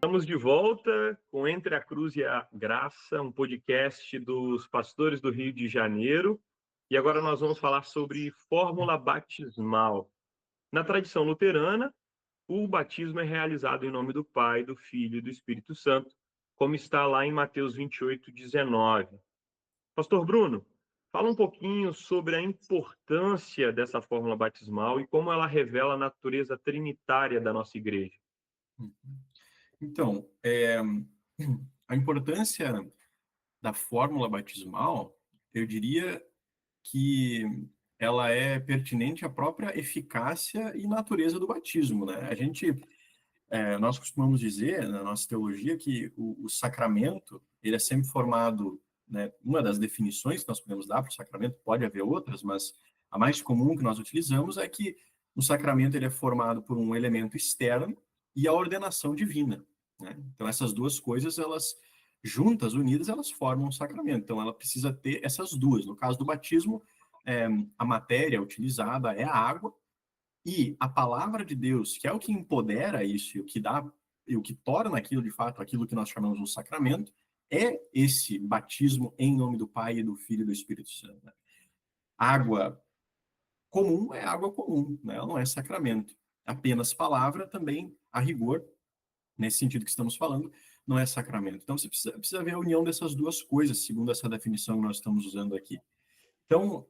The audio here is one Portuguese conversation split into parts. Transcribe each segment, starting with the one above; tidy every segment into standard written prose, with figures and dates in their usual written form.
Estamos de volta com Entre a Cruz e a Graça, um podcast dos pastores do Rio de Janeiro. E agora nós vamos falar sobre fórmula batismal. Na tradição luterana, o batismo é realizado em nome do Pai, do Filho e do Espírito Santo, como está lá em Mateus 28:19. Pastor Bruno, fala um pouquinho sobre a importância dessa fórmula batismal e como ela revela a natureza trinitária da nossa igreja. Então, a importância da fórmula batismal, eu diria que ela é pertinente à própria eficácia e natureza do batismo, né? Nós costumamos dizer na nossa teologia que o sacramento, ele é sempre formado, né? Uma das definições que nós podemos dar para o sacramento, pode haver outras, mas a mais comum que nós utilizamos é que o sacramento ele é formado por um elemento externo e a ordenação divina, né? Então, essas duas coisas, elas juntas, unidas, elas formam um sacramento. Então, ela precisa ter essas duas. No caso do batismo, a matéria utilizada é a água, e a palavra de Deus, que é o que empodera isso, e o que dá, e o que torna aquilo, de fato, aquilo que nós chamamos de um sacramento, é esse batismo em nome do Pai, do Filho e do Espírito Santo. Água comum é água comum, né? Ela não é sacramento. Apenas palavra também, a rigor, nesse sentido que estamos falando, não é sacramento. Então, você precisa ver a união dessas duas coisas, segundo essa definição que nós estamos usando aqui. Então,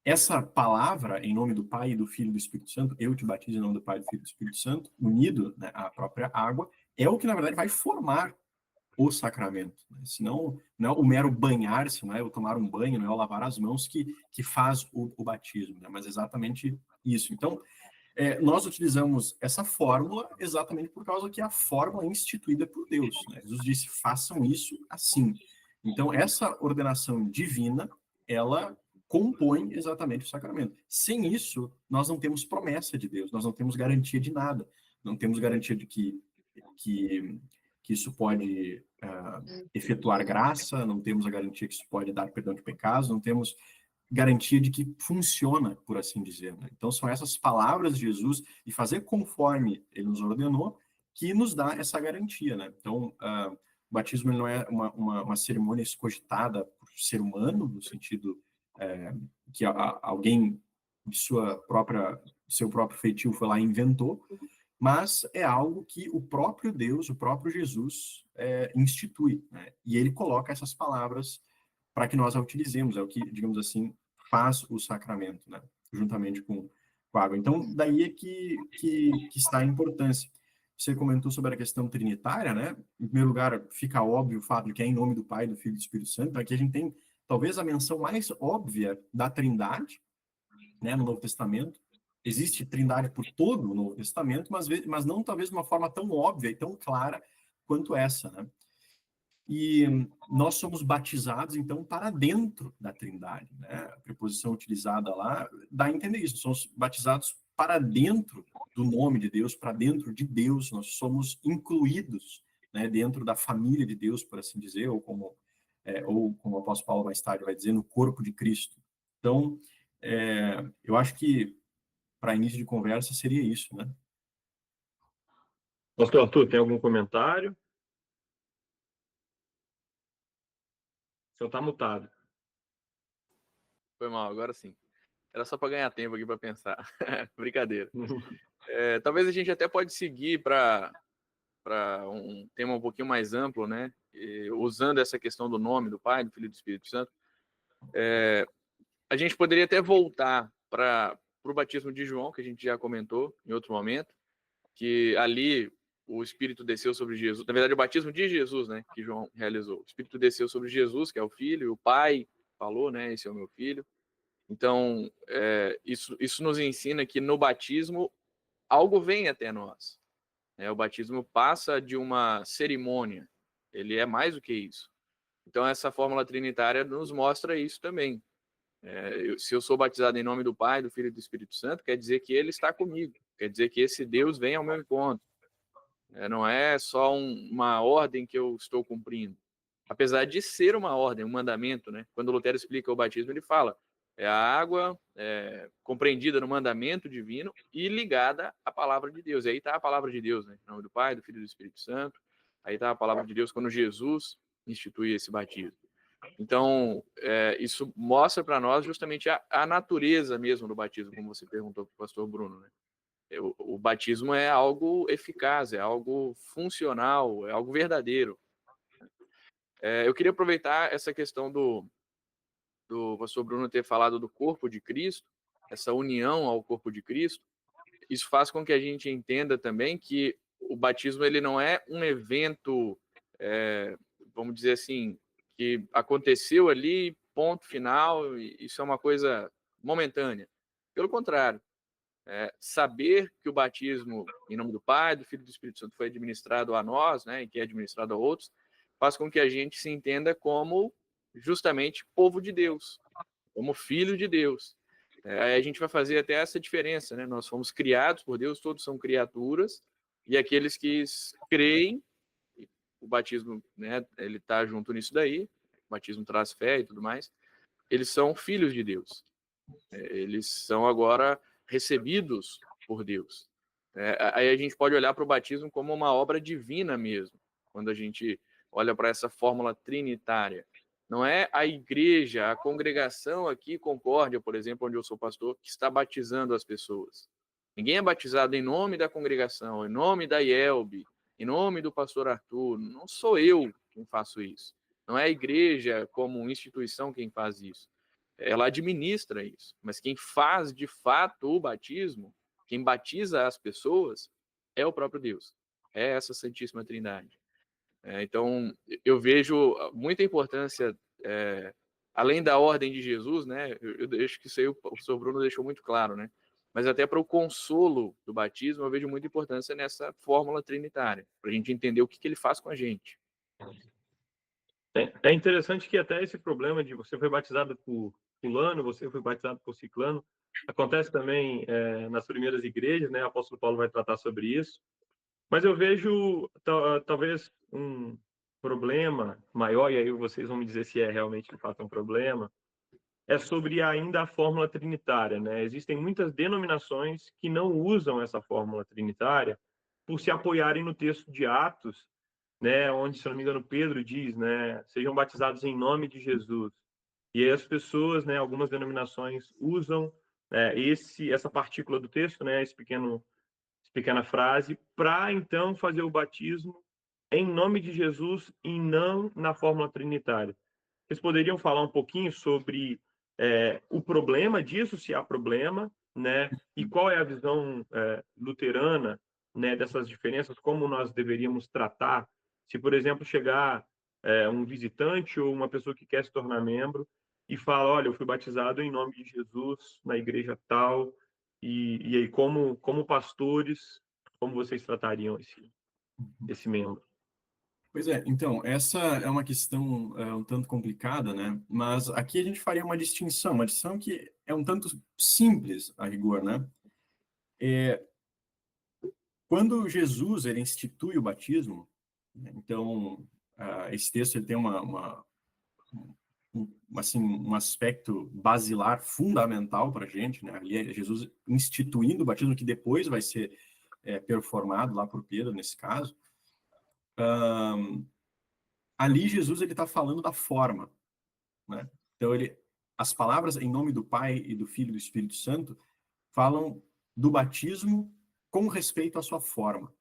essa palavra, em nome do Pai, do Filho e do Espírito Santo, eu te batizo em nome do Pai, do Filho e do Espírito Santo, unido, né, à própria água, é o que, na verdade, vai formar o sacramento. Né? Senão, não é o mero banhar-se, não é o tomar um banho, não é o lavar as mãos que faz o batismo, né? Mas exatamente isso. Então, nós utilizamos essa fórmula exatamente por causa que é a fórmula instituída por Deus. Né? Jesus disse, façam isso assim. Então, essa ordenação divina, ela compõe exatamente o sacramento. Sem isso, nós não temos promessa de Deus, nós não temos garantia de nada, não temos garantia de que isso pode efetuar graça, não temos a garantia que isso pode dar perdão de pecados, não temos garantia de que funciona, por assim dizer. Né? Então, são essas palavras de Jesus e fazer conforme ele nos ordenou que nos dá essa garantia. Né? Então, o batismo não é uma cerimônia escogitada por ser humano, no sentido que alguém de seu próprio feitio foi lá e inventou, mas é algo que o próprio Deus, o próprio Jesus institui, né? E ele coloca essas palavras para que nós a utilizemos, é o que, digamos assim, faz o sacramento, né? Juntamente com a água. Então, daí é que está a importância. Você comentou sobre a questão trinitária, né? Em primeiro lugar, fica óbvio o fato de que é em nome do Pai, do Filho e do Espírito Santo. Aqui a gente tem, talvez, a menção mais óbvia da Trindade, né, no Novo Testamento. Existe Trindade por todo o Novo Testamento, mas não, talvez, de uma forma tão óbvia e tão clara quanto essa, né? E nós somos batizados, então, para dentro da Trindade, né? A preposição utilizada lá dá a entender isso. Somos batizados para dentro do nome de Deus, para dentro de Deus. Nós somos incluídos, né, dentro da família de Deus, por assim dizer, ou como o apóstolo Paulo mais tarde vai dizer, no corpo de Cristo. Então, eu acho que, para início de conversa, seria isso, né? Pastor Arthur, tem algum comentário? O senhor está mutado. Foi mal, agora sim. Era só para ganhar tempo aqui para pensar. Brincadeira. Talvez a gente até pode seguir para um tema um pouquinho mais amplo, né? Usando essa questão do nome do Pai, do Filho e do Espírito Santo. A gente poderia até voltar para o batismo de João, que a gente já comentou em outro momento, que ali o Espírito desceu sobre Jesus. Na verdade, o batismo de Jesus, né? Que João realizou. O Espírito desceu sobre Jesus, que é o Filho, e o Pai falou, né? Esse é o meu Filho. Então, isso nos ensina que no batismo algo vem até nós. O batismo passa de uma cerimônia. Ele é mais do que isso. Então, essa fórmula trinitária nos mostra isso também. Se eu sou batizado em nome do Pai, do Filho e do Espírito Santo, quer dizer que ele está comigo. Quer dizer que esse Deus vem ao meu encontro. Não é só uma ordem que eu estou cumprindo. Apesar de ser uma ordem, um mandamento, né? Quando Lutero explica o batismo, ele fala, É a água compreendida no mandamento divino e ligada à palavra de Deus. E aí está a palavra de Deus, né? Em nome do Pai, do Filho e do Espírito Santo. Aí está a palavra de Deus quando Jesus institui esse batismo. Então, isso mostra para nós justamente a natureza mesmo do batismo, como você perguntou para o pastor Bruno, né? O batismo é algo eficaz, é algo funcional, é algo verdadeiro. Eu queria aproveitar essa questão do pastor Bruno ter falado do corpo de Cristo, essa união ao corpo de Cristo. Isso faz com que a gente entenda também que o batismo ele não é um evento, vamos dizer assim, que aconteceu ali, ponto final, e isso é uma coisa momentânea. Pelo contrário, saber que o batismo em nome do Pai, do Filho e do Espírito Santo foi administrado a nós, né, e que é administrado a outros, faz com que a gente se entenda como justamente povo de Deus, como filho de Deus. Aí a gente vai fazer até essa diferença, né? Nós fomos criados por Deus, todos são criaturas, e aqueles que creem, o batismo, né, ele está junto nisso daí, o batismo traz fé e tudo mais, eles são filhos de Deus. Eles são agora recebidos por Deus. Aí a gente pode olhar para o batismo como uma obra divina mesmo, quando a gente olha para essa fórmula trinitária. Não é a igreja, a congregação aqui, Concórdia, por exemplo, onde eu sou pastor, que está batizando as pessoas. Ninguém é batizado em nome da congregação, em nome da IELB, em nome do pastor Arthur. Não sou eu quem faço isso. Não é a igreja como instituição quem faz isso. Ela administra isso. Mas quem faz de fato o batismo, quem batiza as pessoas, é o próprio Deus. É essa Santíssima Trindade. Então, eu vejo muita importância, além da ordem de Jesus, né? Eu acho que isso aí o professor Bruno deixou muito claro, né? Mas até para o consolo do batismo, eu vejo muita importância nessa fórmula trinitária, para a gente entender o que ele faz com a gente. É interessante que até esse problema de você foi batizado por fulano, você foi batizado por ciclano, acontece também nas primeiras igrejas, né? O apóstolo Paulo vai tratar sobre isso. Mas eu vejo talvez um problema maior, e aí vocês vão me dizer se é realmente de fato um problema, é sobre ainda a fórmula trinitária, né? Existem muitas denominações que não usam essa fórmula trinitária por se apoiarem no texto de Atos, né, onde, se não me engano, Pedro diz, né, sejam batizados em nome de Jesus. E aí as pessoas, né, algumas denominações usam essa partícula do texto, né, essa pequena frase, para então fazer o batismo em nome de Jesus e não na fórmula trinitária. Vocês poderiam falar um pouquinho sobre o problema disso, se há problema, né? E qual é a visão luterana, né, dessas diferenças, como nós deveríamos tratar se, por exemplo, chegar um visitante ou uma pessoa que quer se tornar membro e fala, olha, eu fui batizado em nome de Jesus na igreja tal, e aí como pastores, como vocês tratariam esse membro? Pois é, então, essa é uma questão um tanto complicada, né? Mas aqui a gente faria uma distinção que é um tanto simples, a rigor, né? Quando Jesus ele institui o batismo, né, então, esse texto ele tem um aspecto basilar fundamental para a gente, né? Ali é Jesus instituindo o batismo, que depois vai ser performado lá por Pedro, nesse caso. Ali Jesus ele está falando da forma, né? Então as palavras em nome do Pai e do Filho e do Espírito Santo falam do batismo com respeito à sua forma.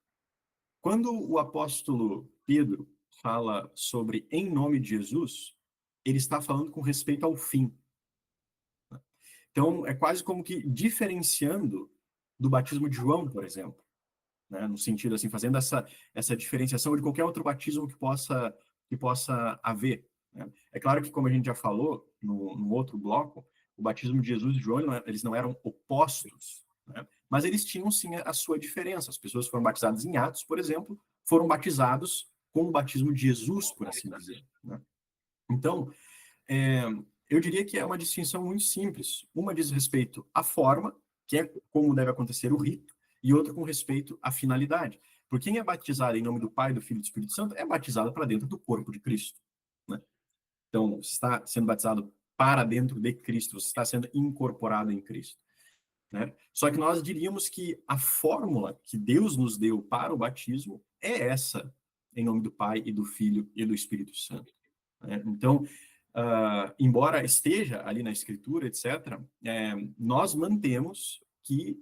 Quando o apóstolo Pedro fala sobre em nome de Jesus, ele está falando com respeito ao fim. Então é quase como que diferenciando do batismo de João, por exemplo, né? No sentido assim, fazendo essa diferenciação de qualquer outro batismo que possa haver, né? É claro que, como a gente já falou no outro bloco, o batismo de Jesus e de João, eles não eram opostos, né? Mas eles tinham sim a sua diferença. As pessoas foram batizadas em Atos, por exemplo, foram batizados com o batismo de Jesus, por assim dizer, né? Então, eu diria que é uma distinção muito simples. Uma diz respeito à forma, que é como deve acontecer o rito, e outra com respeito à finalidade. Por quem é batizado em nome do Pai, do Filho e do Espírito Santo, é batizado para dentro do corpo de Cristo, né? Então, se está sendo batizado para dentro de Cristo, você está sendo incorporado em Cristo, né? Só que nós diríamos que a fórmula que Deus nos deu para o batismo é essa, em nome do Pai e do Filho e do Espírito Santo, né? Então, embora esteja ali na Escritura, etc., nós mantemos que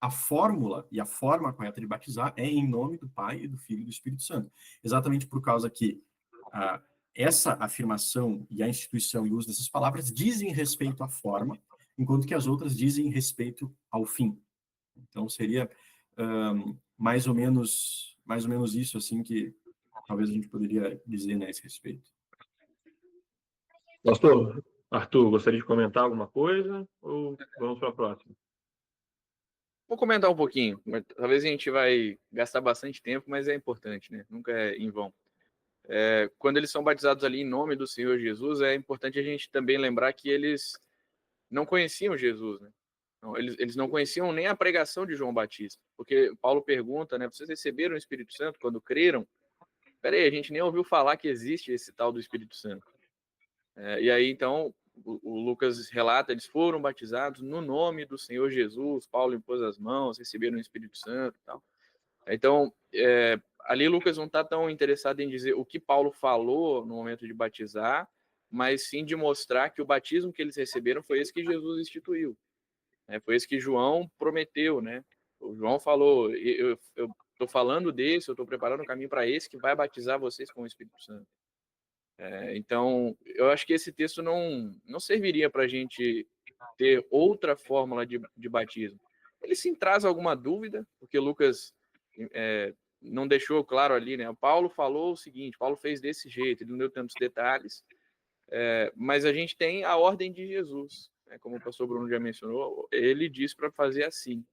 a fórmula e a forma correta de batizar é em nome do Pai e do Filho e do Espírito Santo. Exatamente por causa que essa afirmação e a instituição e o uso dessas palavras dizem respeito à forma, enquanto que as outras dizem respeito ao fim. Então, seria mais ou menos isso assim que talvez a gente poderia dizer, né, a esse respeito. Pastor Arthur, gostaria de comentar alguma coisa ou vamos para a próxima? Vou comentar um pouquinho, mas talvez a gente vai gastar bastante tempo, mas é importante, né? Nunca é em vão. Quando eles são batizados ali em nome do Senhor Jesus, é importante a gente também lembrar que eles não conheciam Jesus, né? Não, eles não conheciam nem a pregação de João Batista, porque Paulo pergunta, né? Vocês receberam o Espírito Santo quando creram? Peraí, a gente nem ouviu falar que existe esse tal do Espírito Santo. E aí, então, o Lucas relata, eles foram batizados no nome do Senhor Jesus, Paulo impôs as mãos, receberam o Espírito Santo e tal. Então, ali Lucas não está tão interessado em dizer o que Paulo falou no momento de batizar, mas sim de mostrar que o batismo que eles receberam foi esse que Jesus instituiu. Foi esse que João prometeu, né? O João falou, eu estou falando desse, eu estou preparando o caminho para esse que vai batizar vocês com o Espírito Santo. Então, eu acho que esse texto não serviria para a gente ter outra fórmula de batismo. Ele sim traz alguma dúvida, porque Lucas não deixou claro ali, né? O Paulo falou o seguinte, Paulo fez desse jeito, ele não deu tantos detalhes, mas a gente tem a ordem de Jesus, né? Como o pastor Bruno já mencionou, ele diz para fazer assim.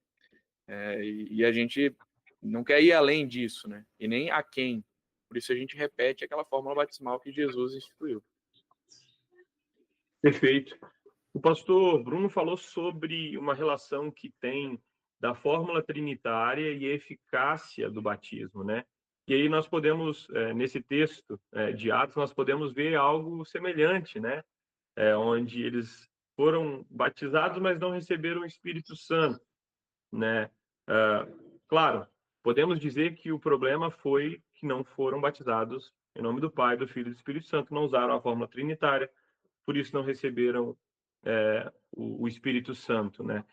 E a gente não quer ir além disso, né? E nem a quem. Por isso a gente repete aquela fórmula batismal que Jesus instituiu. Perfeito. O pastor Bruno falou sobre uma relação que tem da fórmula trinitária e a eficácia do batismo, né? E aí nós podemos, nesse texto de Atos, nós podemos ver algo semelhante, né? Onde eles foram batizados, mas não receberam o Espírito Santo, né? Claro, podemos dizer que o problema foi que não foram batizados em nome do Pai, do Filho e do Espírito Santo, não usaram a fórmula trinitária, por isso não receberam o Espírito Santo, né?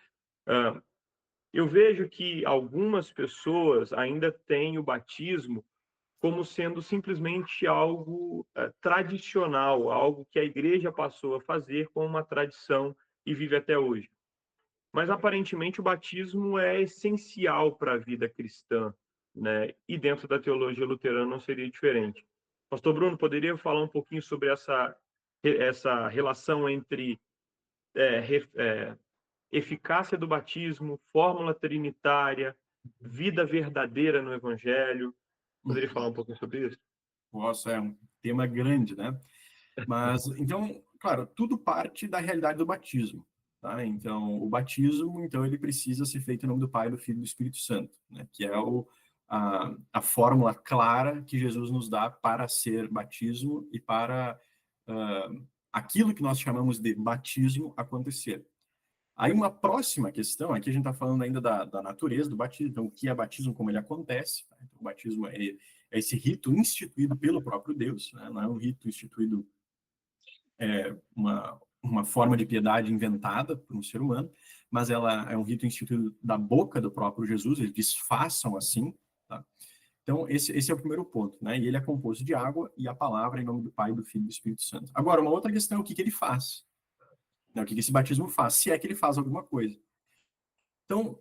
Eu vejo que algumas pessoas ainda têm o batismo como sendo simplesmente algo tradicional, algo que a igreja passou a fazer como uma tradição e vive até hoje. Mas aparentemente o batismo é essencial para a vida cristã, né? E dentro da teologia luterana não seria diferente. Pastor Bruno, poderia falar um pouquinho sobre essa relação entre eficácia do batismo, fórmula trinitária, vida verdadeira no Evangelho? Poderia falar um pouquinho sobre isso? Nossa, é um tema grande, né? Mas, então, claro, tudo parte da realidade do batismo, tá? Então, o batismo, então, ele precisa ser feito em nome do Pai, do Filho e do Espírito Santo, né? Que é a fórmula clara que Jesus nos dá para ser batismo e para aquilo que nós chamamos de batismo acontecer. Aí uma próxima questão, aqui a gente está falando ainda da natureza do batismo, então o que é batismo, como ele acontece. Tá? Então, o batismo é esse rito instituído pelo próprio Deus, né? Não é um rito instituído, uma forma de piedade inventada por um ser humano, mas ela é um rito instituído da boca do próprio Jesus, eles diz, façam assim. Tá? Então esse é o primeiro ponto, né? E ele é composto de água e a palavra em nome do Pai, do Filho e do Espírito Santo. Agora, uma outra questão é o que ele faz. O que esse batismo faz, se é que ele faz alguma coisa. Então,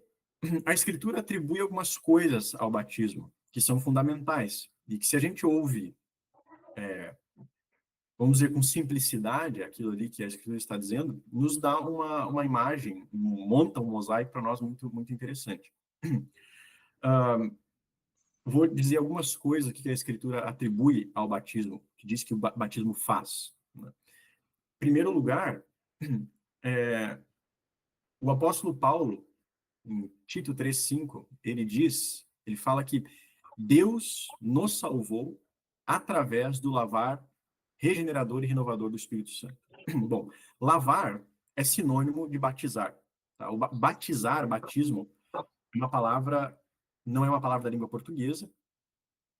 a Escritura atribui algumas coisas ao batismo, que são fundamentais, e que se a gente ouve, vamos dizer, com simplicidade, aquilo ali que a Escritura está dizendo, nos dá uma imagem, monta um mosaico para nós muito, muito interessante. Vou dizer algumas coisas que a Escritura atribui ao batismo, que diz que o batismo faz. Né? Em primeiro lugar, o apóstolo Paulo, em Tito 3,5, ele fala que Deus nos salvou através do lavar regenerador e renovador do Espírito Santo. Bom, lavar é sinônimo de batizar. Tá? O batizar, batismo, é uma palavra, não é uma palavra da língua portuguesa,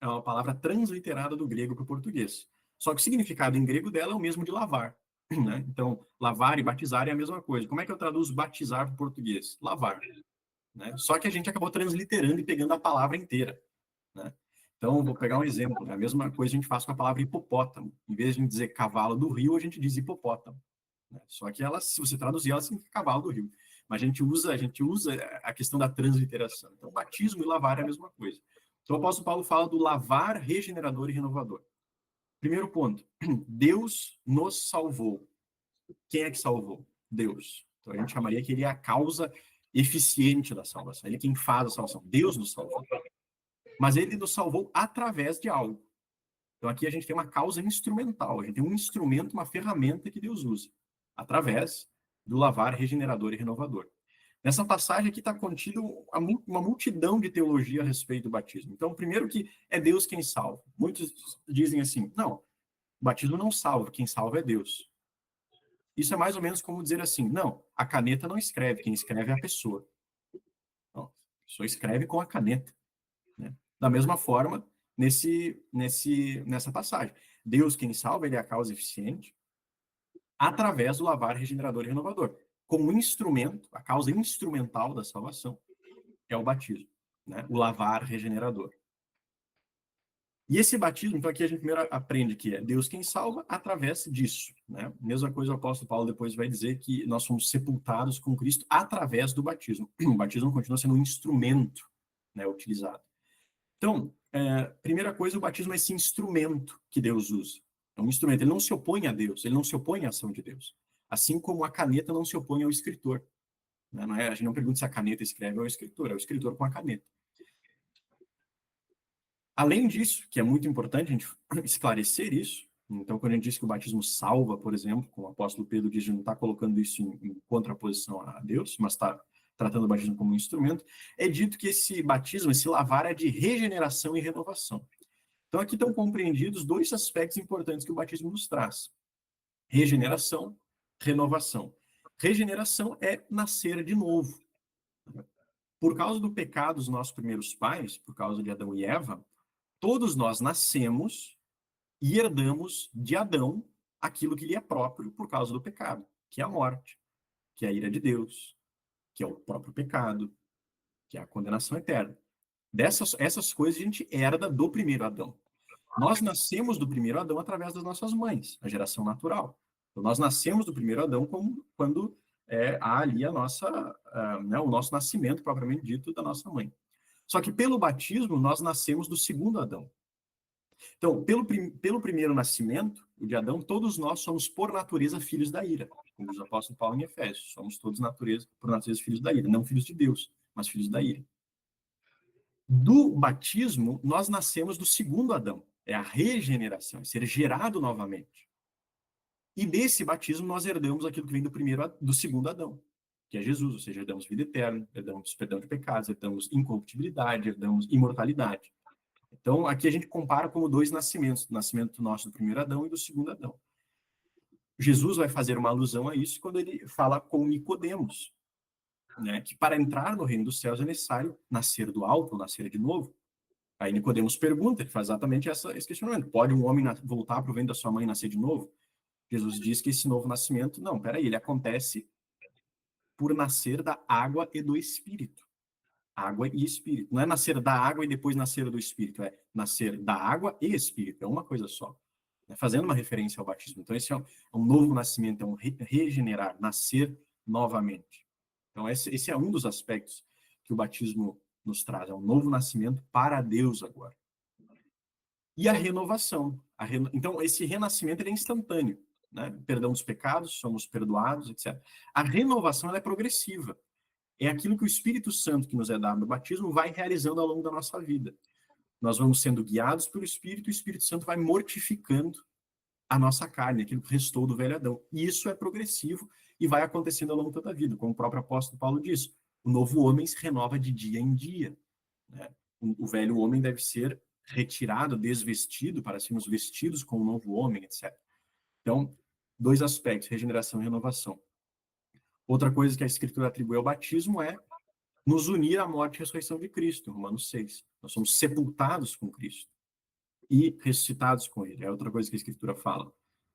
é uma palavra transliterada do grego para o português. Só que o significado em grego dela é o mesmo de lavar. Né? Então, lavar e batizar é a mesma coisa. Como é que eu traduzo batizar para o português? Lavar. Né? Só que a gente acabou transliterando e pegando a palavra inteira. Né? Então, vou pegar um exemplo. Né? A mesma coisa a gente faz com a palavra hipopótamo. Em vez de a gente dizer cavalo do rio, a gente diz hipopótamo. Né? Só que ela, se você traduzir, ela significa cavalo do rio. Mas a gente usa a questão da transliteração. Então, batismo e lavar é a mesma coisa. Então, o apóstolo Paulo fala do lavar regenerador e renovador. Primeiro ponto, Deus nos salvou. Quem é que salvou? Deus. Então, a gente chamaria que ele é a causa eficiente da salvação. Ele é quem faz a salvação. Deus nos salvou. Mas ele nos salvou através de algo. Então, aqui a gente tem uma causa instrumental. A gente tem um instrumento, uma ferramenta que Deus usa. Através do lavar regenerador e renovador. Nessa passagem aqui está contido uma multidão de teologia a respeito do batismo. Então, primeiro que é Deus quem salva. Muitos dizem assim, não, o batismo não salva, quem salva é Deus. Isso é mais ou menos como dizer assim, não, a caneta não escreve, quem escreve é a pessoa. Não, a pessoa escreve com a caneta. Né? Da mesma forma, nessa passagem. Deus quem salva, ele é a causa eficiente, através do lavar regenerador e renovador. Como instrumento, a causa instrumental da salvação é o batismo, né? O lavar regenerador. E esse batismo, então aqui a gente primeiro aprende que é Deus quem salva através disso, né? Mesma coisa o apóstolo Paulo depois vai dizer que nós somos sepultados com Cristo através do batismo. O batismo continua sendo um instrumento, né, utilizado. Então, primeira coisa, o batismo é esse instrumento que Deus usa. É um instrumento, ele não se opõe a Deus, ele não se opõe à ação de Deus. Assim como a caneta não se opõe ao escritor. Né? Não é, a gente não pergunta se a caneta escreve ou é o escritor com a caneta. Além disso, que é muito importante a gente esclarecer isso, então quando a gente diz que o batismo salva, por exemplo, como o apóstolo Pedro diz, não está colocando isso em contraposição a Deus, mas está tratando o batismo como um instrumento, é dito que esse batismo, esse lavar é de regeneração e renovação. Então aqui estão compreendidos dois aspectos importantes que o batismo nos traz. Regeneração, renovação. Regeneração é nascer de novo. Por causa do pecado dos nossos primeiros pais, por causa de Adão e Eva, todos nós nascemos e herdamos de Adão aquilo que lhe é próprio por causa do pecado, que é a morte, que é a ira de Deus, que é o próprio pecado, que é a condenação eterna. Essas coisas a gente herda do primeiro Adão. Nós nascemos do primeiro Adão através das nossas mães, a geração natural. Então, nós nascemos do primeiro Adão quando há ali o nosso nascimento, propriamente dito, da nossa mãe. Só que pelo batismo, nós nascemos do segundo Adão. Então, pelo primeiro nascimento, o de Adão, todos nós somos, por natureza, filhos da ira. Como diz o apóstolo Paulo em Efésios, somos todos, por natureza, filhos da ira. Não filhos de Deus, mas filhos da ira. Do batismo, nós nascemos do segundo Adão. É a regeneração, é ser gerado novamente. E desse batismo, nós herdamos aquilo que vem do segundo Adão, que é Jesus, ou seja, herdamos vida eterna, herdamos perdão de pecados, herdamos incorruptibilidade, herdamos imortalidade. Então, aqui a gente compara como dois nascimentos, o nascimento nosso do primeiro Adão e do segundo Adão. Jesus vai fazer uma alusão a isso quando ele fala com Nicodemos, né, que para entrar no reino dos céus é necessário nascer do alto, ou nascer de novo. Aí Nicodemos pergunta, ele faz exatamente esse questionamento. Pode um homem voltar para o ventre da sua mãe e nascer de novo? Jesus diz que esse novo nascimento, não, peraí, ele acontece por nascer da água e do Espírito. Água e Espírito. Não é nascer da água e depois nascer do Espírito, é nascer da água e Espírito, é uma coisa só. Fazendo uma referência ao batismo. Então, esse é um novo nascimento, é um regenerar, nascer novamente. Então, esse é um dos aspectos que o batismo nos traz, é um novo nascimento para Deus agora. E a renovação. Então, esse renascimento ele é instantâneo. Né? Perdão dos pecados, somos perdoados, etc. A renovação ela é progressiva. É aquilo que o Espírito Santo que nos é dado no batismo vai realizando ao longo da nossa vida. Nós vamos sendo guiados pelo Espírito e o Espírito Santo vai mortificando a nossa carne, aquilo que restou do velho Adão. E isso é progressivo e vai acontecendo ao longo de toda a vida, como o próprio apóstolo Paulo diz. O novo homem se renova de dia em dia. Né? O velho homem deve ser retirado, desvestido, para sermos vestidos com o novo homem, etc. Então, dois aspectos, regeneração e renovação. Outra coisa que a Escritura atribui ao batismo é nos unir à morte e ressurreição de Cristo, Romanos 6. Nós somos sepultados com Cristo e ressuscitados com Ele. É outra coisa que a Escritura fala.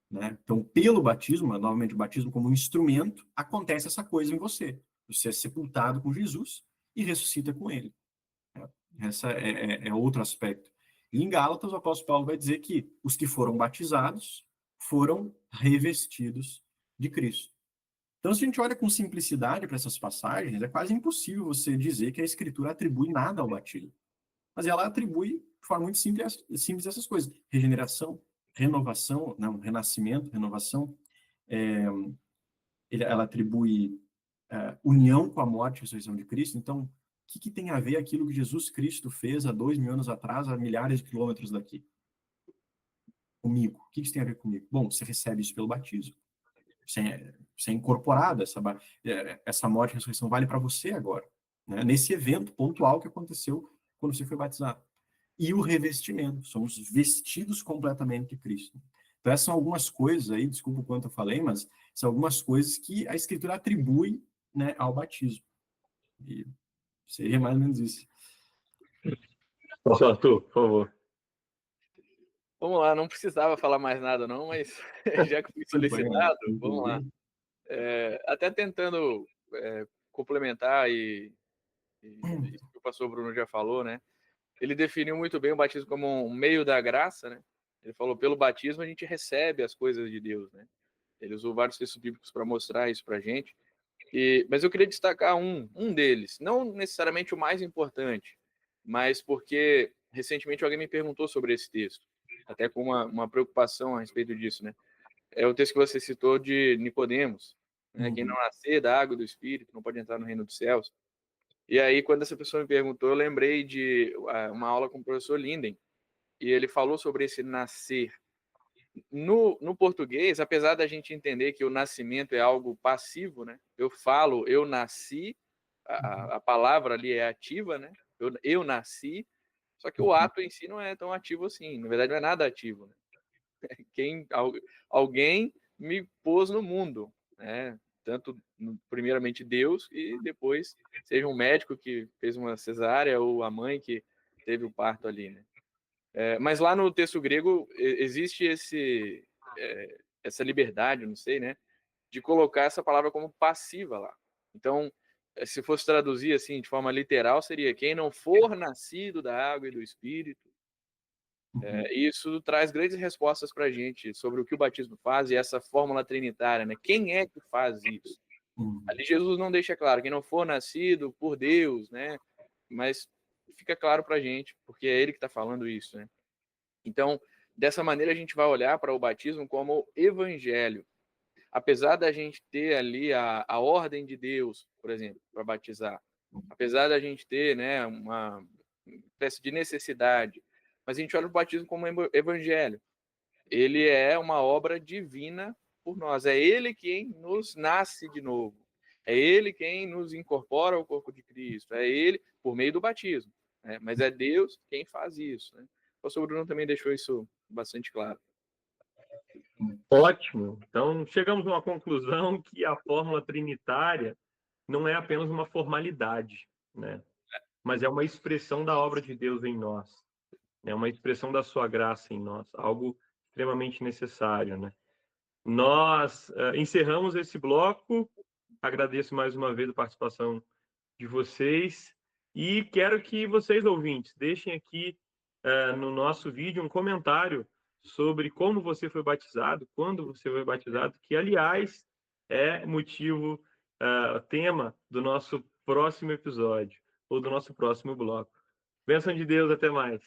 Né? Então, pelo batismo, novamente o batismo como um instrumento, acontece essa coisa em você. Você é sepultado com Jesus e ressuscita com Ele. Esse é outro aspecto. E em Gálatas, o apóstolo Paulo vai dizer que os que foram batizados foram revestidos de Cristo. Então, se a gente olha com simplicidade para essas passagens, é quase impossível você dizer que a Escritura atribui nada ao batismo. Mas ela atribui de forma muito simples essas coisas. Regeneração, renovação, não, renascimento, renovação. Ela atribui união com a morte e ressurreição de Cristo. Então, o que tem a ver aquilo que Jesus Cristo fez há 2000 anos atrás, a milhares de quilômetros daqui? Comigo. O que isso tem a ver comigo? Bom, você recebe isso pelo batismo. Você é incorporado, essa morte e ressurreição vale para você agora, né? Nesse evento pontual que aconteceu quando você foi batizado. E o revestimento, somos vestidos completamente de Cristo. Então, essas são algumas coisas aí, desculpa o quanto eu falei, mas são algumas coisas que a Escritura atribui, né, ao batismo. E seria mais ou menos isso. Pastor Arthur, por favor. Vamos lá, não precisava falar mais nada não, mas já que fui solicitado, vamos lá. Até tentando complementar e isso que o pastor Bruno já falou, né? Ele definiu muito bem o batismo como um meio da graça, né? Ele falou, pelo batismo a gente recebe as coisas de Deus, né? Ele usou vários textos bíblicos para mostrar isso para a gente. Mas eu queria destacar um deles, não necessariamente o mais importante, mas porque recentemente alguém me perguntou sobre esse texto, até com uma preocupação a respeito disso, né? É o texto que você citou de Nicodemos, né? Quem não nascer da água e do Espírito não pode entrar no reino dos céus. E aí, quando essa pessoa me perguntou, eu lembrei de uma aula com o professor Linden, e ele falou sobre esse nascer. No português, apesar da gente entender que o nascimento é algo passivo, né? Eu falo, eu nasci, a palavra ali é ativa, né? Eu nasci, só que o ato em si não é tão ativo assim. Na verdade, não é nada ativo, né? Alguém me pôs no mundo, né? Tanto primeiramente Deus e depois seja um médico que fez uma cesárea ou a mãe que teve o parto ali, né? Mas lá no texto grego existe essa liberdade, não sei, né, de colocar essa palavra como passiva lá. Então, se fosse traduzir assim de forma literal, seria quem não for nascido da água e do Espírito. Isso traz grandes respostas para a gente sobre o que o batismo faz e essa fórmula trinitária, né? Quem é que faz isso? Ali Jesus não deixa claro, quem não for nascido por Deus, né? Mas fica claro para a gente, porque é ele que está falando isso, né? Então, dessa maneira, a gente vai olhar para o batismo como evangelho. Apesar da gente ter ali a ordem de Deus, por exemplo, para batizar, apesar da gente ter, né, uma espécie de necessidade, mas a gente olha o batismo como evangelho. Ele é uma obra divina por nós. É ele quem nos nasce de novo. É ele quem nos incorpora ao corpo de Cristo. É ele por meio do batismo. Né? Mas é Deus quem faz isso. Né? O pastor Bruno também deixou isso bastante claro. Ótimo. Então, chegamos a uma conclusão que a fórmula trinitária não é apenas uma formalidade, né? Mas é uma expressão da obra de Deus em nós. É uma expressão da sua graça em nós, algo extremamente necessário, né? Nós encerramos esse bloco. Agradeço mais uma vez a participação de vocês e quero que vocês, ouvintes, deixem aqui no nosso vídeo um comentário sobre como você foi batizado, quando você foi batizado, que, aliás, é motivo, tema do nosso próximo episódio ou do nosso próximo bloco. Bênção de Deus, até mais.